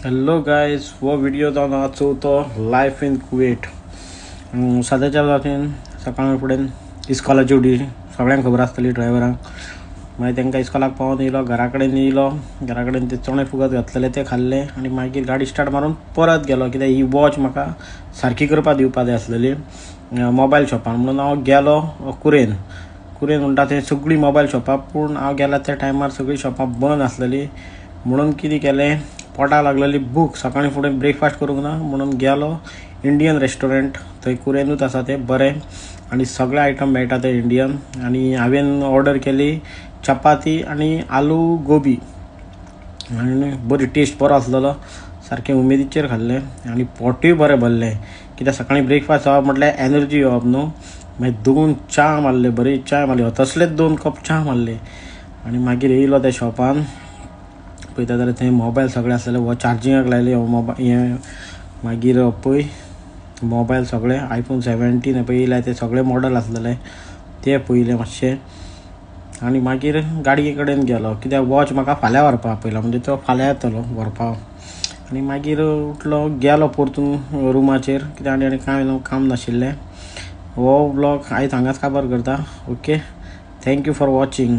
Hello guys, हो video जावन चवथो लायफ इन कुवेट. सद्याच्या जातीन सकाळी फुडें इस्कॉलाची ड्युटी सगळ्यांक खबर आसतली ड्रायव्हरांक. मागीर तांकां इस्कॉलाक पावून येयलो, घरा कडेन येयलो, घरा कडेन ते चणे फुगत घातलेले ते खाल्ले आनी मागीर गाडी स्टार्ट मारून परत गेलो. कित्याक ही वॉच म्हाका सारकी करपा दिवपा जाय आसलेली मोबायल शॉपान. म्हणून हांव गेलो कुरेन म्हणटा थंय सगळीं मोबायल शॉपां. पूण हांव गेल्या त्या टायमार सगळीं शॉपां बंद आसलेली. म्हणून कितें केलें, पोटाक लागलेली भूक, सकाळी फुडें ब्रेकफास्ट करूंक ना म्हणून गेलो इंडियन रेस्टॉरंट. थंय कुरेनूच आसा तें बरें आनी सगळे आयटम मेळटा ते इंडियन. आनी हांवें ऑर्डर केली चपाती आनी आलू गोबी आनी बरी टेस्ट बरो आसलेलो. सारकें उमेदीचेर खाल्लें आनी पोटूय बरें भरलें. कित्याक सकाळी ब्रेकफास्ट जावप म्हटल्यार एनर्जी येवप न्हू. मागीर 2 च्या मारले, बरी च्या मारली, तसलेच 2 कप च्या मारले आनी मागीर येयलो त्या शॉपान. पळयता जाल्यार थंय मोबायल सगळे आसलेले. हो चार्जिंगाक लायले हें. मागीर पळय मोबायल सगळे iPhone 17 पळयले ते सगळे मॉडल आसलेले ते पळयले मातशे. आनी मागीर गाडये कडेन गेलो कित्याक वॉच म्हाका फाल्यां व्हरपा पयला, म्हणजे तो फाल्यां येतलो व्हरपा. आनी मागीर उठलो गेलो परतून रुमाचेर कित्याक आनी कांय काम नाशिल्लें. हो व्लॉग आयज हांगाच काबार करता. Okay, thank you for watching.